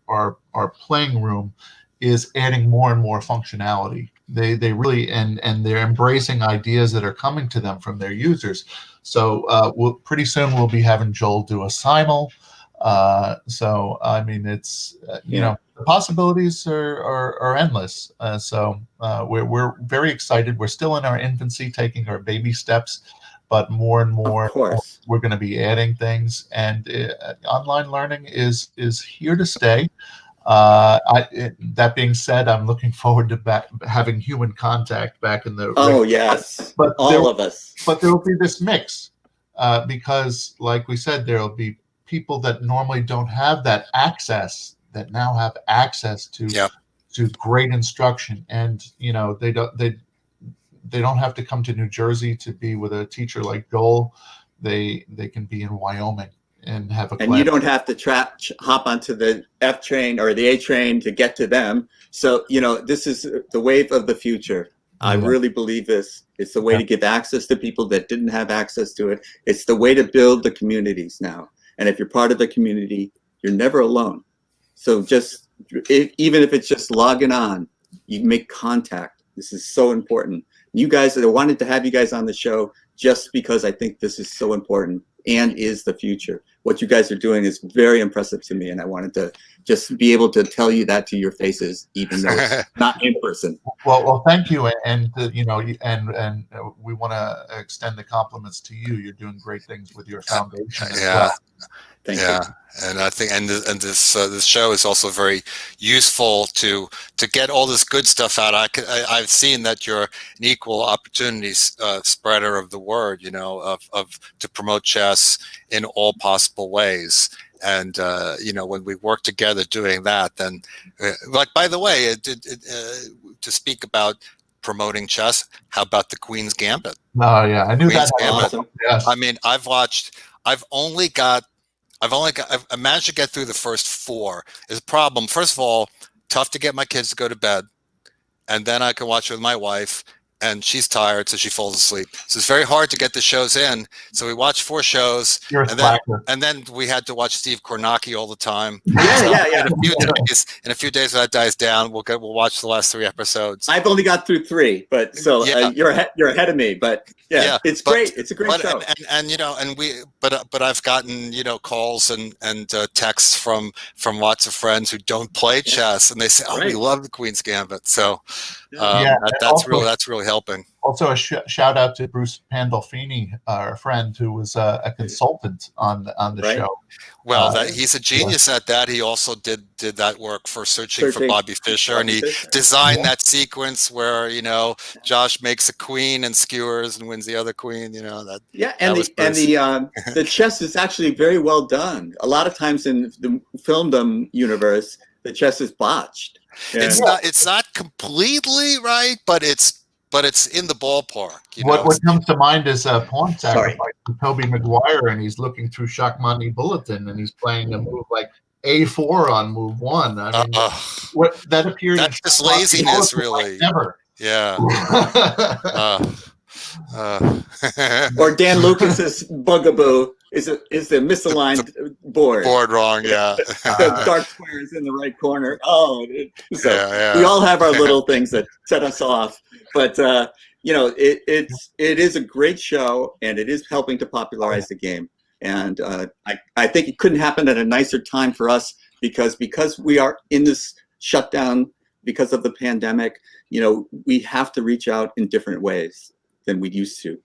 [SPEAKER 3] playing room is adding more and more functionality. They really and they're embracing ideas that are coming to them from their users. So pretty soon we'll be having Joel do a simul. So I mean, it's the possibilities are endless. So we're very excited. We're still in our infancy, taking our baby steps, but more and more
[SPEAKER 1] of course.
[SPEAKER 3] we're going to be adding things. And online learning is here to stay. That being said, I'm looking forward to having human contact back in the.
[SPEAKER 1] Oh yes,
[SPEAKER 3] but
[SPEAKER 1] all of us.
[SPEAKER 3] But there will be this mix, because, like we said, there will be people that normally don't have that access that now have access to great instruction, and they don't have to come to New Jersey to be with a teacher like Joel. They can be in Wyoming and have a class.
[SPEAKER 1] And you don't have to hop onto the F train or the A train to get to them. So, this is the wave of the future. I really believe this. It's the way to give access to people that didn't have access to it. It's the way to build the communities now. And if you're part of the community, you're never alone. So even if it's just logging on, you make contact. This is so important. You guys, I wanted to have you guys on the show just because I think this is so important and is the future. What you guys are doing is very impressive to me, and I wanted to just be able to tell you that to your faces, even though it's not in person.
[SPEAKER 3] Well, thank you, and we want to extend the compliments to you. You're doing great things with your foundation as well.
[SPEAKER 1] Thank you.
[SPEAKER 2] And I think this show is also very useful to get all this good stuff out. I've seen that you're an equal opportunities spreader of the word, to promote chess in all possible ways. And when we work together doing that, then by the way, to speak about promoting chess, how about the Queen's Gambit?
[SPEAKER 3] Oh yeah, I knew
[SPEAKER 2] Queen's
[SPEAKER 3] that.
[SPEAKER 2] Gambit.
[SPEAKER 3] Awesome. Yes.
[SPEAKER 2] I mean, I've managed to get through the first 4. Is a problem. First of all, tough to get my kids to go to bed, and then I can watch it with my wife. and she's tired, so she falls asleep. So it's very hard to get the shows in. So we watched 4 shows,
[SPEAKER 3] You're a
[SPEAKER 2] and
[SPEAKER 3] slacker.
[SPEAKER 2] then we had to watch Steve Kornacki all the time.
[SPEAKER 1] Yeah.
[SPEAKER 2] In a few days, when that dies down, we'll watch the last 3 episodes.
[SPEAKER 1] I've only got through 3, but so
[SPEAKER 2] Yeah.
[SPEAKER 1] you're ahead of me. But yeah, it's great. It's a great show.
[SPEAKER 2] But I've gotten calls and texts from lots of friends who don't play chess, and they say, "Oh, we love the Queen's Gambit." So that's really helping.
[SPEAKER 3] Also, a shout out to Bruce Pandolfini, our friend, who was a consultant on the show.
[SPEAKER 2] Well, he's a genius at that. He also did that work for Searching for Bobby Fischer, and he designed that sequence where Josh makes a queen and skewers and wins the other queen. That. Yeah,
[SPEAKER 1] and the chess is actually very well done. A lot of times in the filmdom universe, the chess is botched.
[SPEAKER 2] It's not completely right, but it's in the ballpark.
[SPEAKER 3] What comes to mind is a Pawn Sacrifice with Tobey Maguire, and he's looking through Shakmani Bulletin, and he's playing a move like A4 on move 1. I mean, that appeared.
[SPEAKER 2] That's just laziness, really.
[SPEAKER 3] Never.
[SPEAKER 2] Yeah.
[SPEAKER 1] Or Dan Lucas's bugaboo is the misaligned board.
[SPEAKER 2] Board wrong, yeah.
[SPEAKER 1] The dark square is in the right corner. We all have our little things that set us off, but it is a great show, and it is helping to popularize the game. And I think it couldn't happen at a nicer time for us because we are in this shutdown because of the pandemic. We have to reach out in different ways than we used to,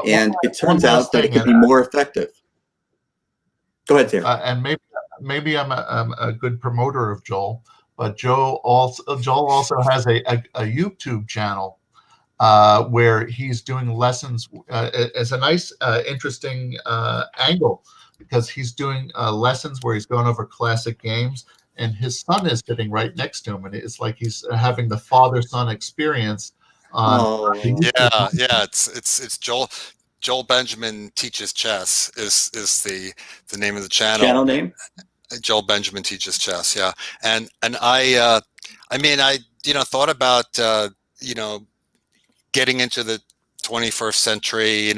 [SPEAKER 1] and it turns out that it can be more effective. Go ahead, Sarah.
[SPEAKER 3] And maybe I'm a good promoter of Joel, but Joel also has a YouTube channel where he's doing lessons. It's a nice, interesting angle because he's doing lessons where he's going over classic games, and his son is sitting right next to him, and it's like he's having the father-son experience.
[SPEAKER 2] It's Joel. Joel Benjamin Teaches Chess is the name of the channel.
[SPEAKER 1] Channel name?
[SPEAKER 2] Joel Benjamin Teaches Chess. Yeah, and I thought about getting into the 21st century.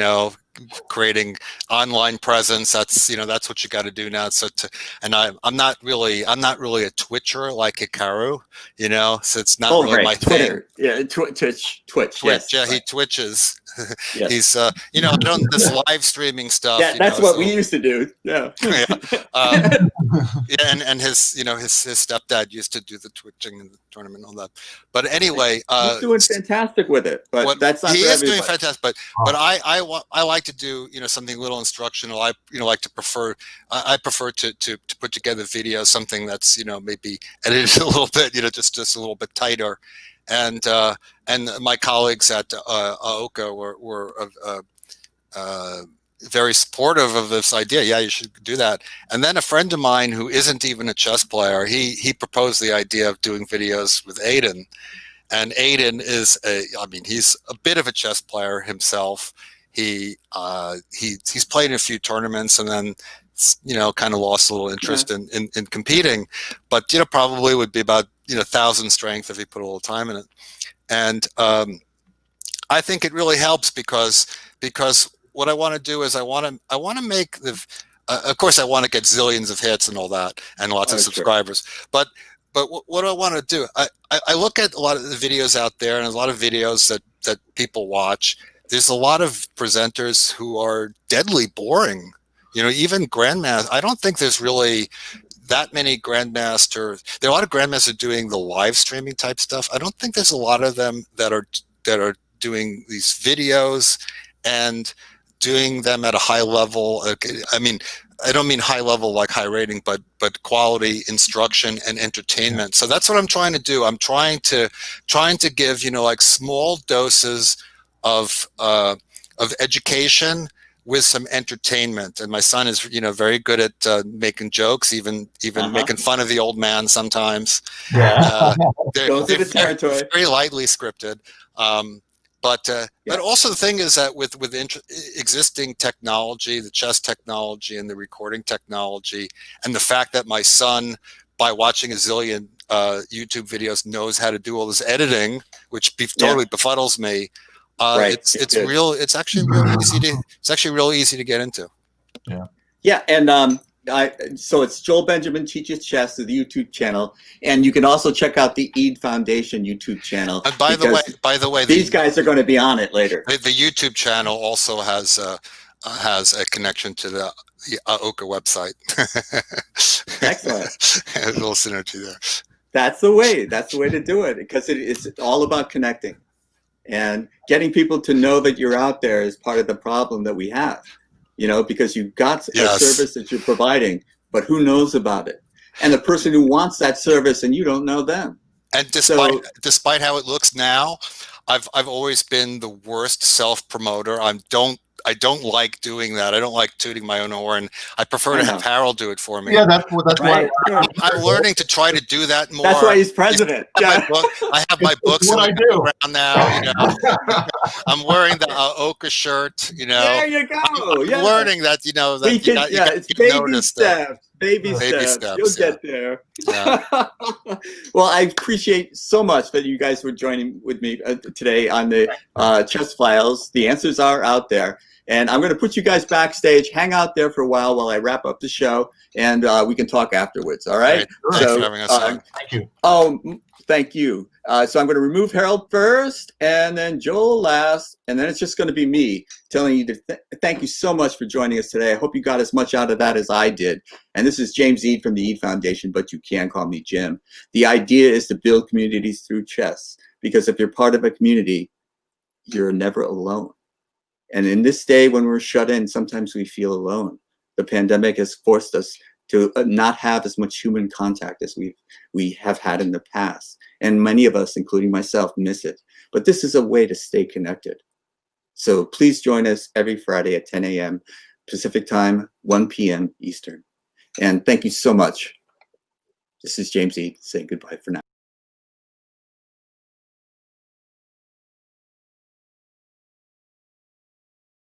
[SPEAKER 2] Creating online presence. That's what you got to do now. So I'm not really a Twitcher like Hikaru. So it's not really my
[SPEAKER 1] Twitter.
[SPEAKER 2] thing.
[SPEAKER 1] Yeah, Twitch. Yes,
[SPEAKER 2] yeah, he twitches.
[SPEAKER 1] Yes.
[SPEAKER 2] He's doing this live streaming stuff.
[SPEAKER 1] Yeah, that's what we used to do. Yeah.
[SPEAKER 2] And his his stepdad used to do the twitching in the tournament and all that. But anyway,
[SPEAKER 1] he's doing fantastic with it. But that's not
[SPEAKER 2] he
[SPEAKER 1] for
[SPEAKER 2] is
[SPEAKER 1] everybody.
[SPEAKER 2] doing fantastic. But I like to do something a little instructional. I prefer to put together videos, something that's maybe edited a little bit, just a little bit tighter. And my colleagues at AOCA were very supportive of this idea. Yeah, you should do that. And then a friend of mine who isn't even a chess player, he proposed the idea of doing videos with Aiden. And Aiden is he's a bit of a chess player himself. He's played in a few tournaments and then kind of lost a little interest in competing, but probably would be about 1,000 strength if he put a little time in it. And I think it really helps because what I want to do is I want to make of course I want to get zillions of hits and all that and lots of subscribers, but what I want to do, I look at a lot of the videos out there, and there's a lot of videos that people watch. There's a lot of presenters who are deadly boring. Even grandmaster. I don't think there's really that many grandmasters. There are a lot of grandmasters doing the live streaming type stuff. I don't think there's a lot of them that are doing these videos and doing them at a high level. I don't mean high level like high rating, but quality instruction and entertainment. So that's what I'm trying to do. I'm trying to give like small doses of education with some entertainment. And my son is very good at making jokes, even making fun of the old man sometimes.
[SPEAKER 1] Yeah. Goes to the territory.
[SPEAKER 2] Very lightly scripted. But also the thing is that with existing technology, the chess technology and the recording technology, and the fact that my son, by watching a zillion YouTube videos, knows how to do all this editing, which totally befuddles me.
[SPEAKER 1] Right.
[SPEAKER 2] It's
[SPEAKER 1] Good.
[SPEAKER 2] real. It's actually real easy to. It's actually real easy to get into.
[SPEAKER 1] Yeah, and so it's Joel Benjamin Teaches Chess to the YouTube channel, and you can also check out the Eid Foundation YouTube channel.
[SPEAKER 2] And by the way,
[SPEAKER 1] these guys are going to be on it later.
[SPEAKER 2] The YouTube channel also has a connection to the Oka website.
[SPEAKER 1] Excellent.
[SPEAKER 2] A little synergy there.
[SPEAKER 1] That's the way. That's the way to do it, because it's all about connecting and getting people to know that you're out there is part of the problem that we have. You know, because you've got a service that you're providing, but who knows about it? And the person who wants that service, and you don't know them.
[SPEAKER 2] And despite how it looks now, I've always been the worst self-promoter. I don't like doing that. I don't like tooting my own horn. I prefer to have Harold do it for me.
[SPEAKER 3] Yeah, that's
[SPEAKER 1] Right.
[SPEAKER 3] why
[SPEAKER 2] I'm learning to try to do that more.
[SPEAKER 1] That's why he's president.
[SPEAKER 2] I have my books
[SPEAKER 3] what I do
[SPEAKER 2] around now. You know, I'm wearing the Oka shirt. You know,
[SPEAKER 1] There you go.
[SPEAKER 2] I'm learning that. You know, that
[SPEAKER 1] It's baby steps. Baby steps. You'll get there.
[SPEAKER 2] Yeah.
[SPEAKER 1] Well, I appreciate so much that you guys were joining with me today on the Chess Files. The answers are out there. And I'm going to put you guys backstage. Hang out there for a while I wrap up the show, and we can talk afterwards. All right?
[SPEAKER 2] Great. Thanks for having us on.
[SPEAKER 3] Thank you.
[SPEAKER 1] Oh, thank you. So I'm going to remove Harold first, and then Joel last, and then it's just going to be me telling you to thank you so much for joining us today. I hope you got as much out of that as I did. And this is James Eid from the Eid Foundation, but you can call me Jim. The idea is to build communities through chess, because if you're part of a community, you're never alone. And in this day when we're shut in, sometimes we feel alone. The pandemic has forced us to not have as much human contact as we have had in the past. And many of us, including myself, miss it. But this is a way to stay connected. So please join us every Friday at 10 a.m. Pacific time, 1 p.m. Eastern. And thank you so much. This is James Eid saying goodbye for now.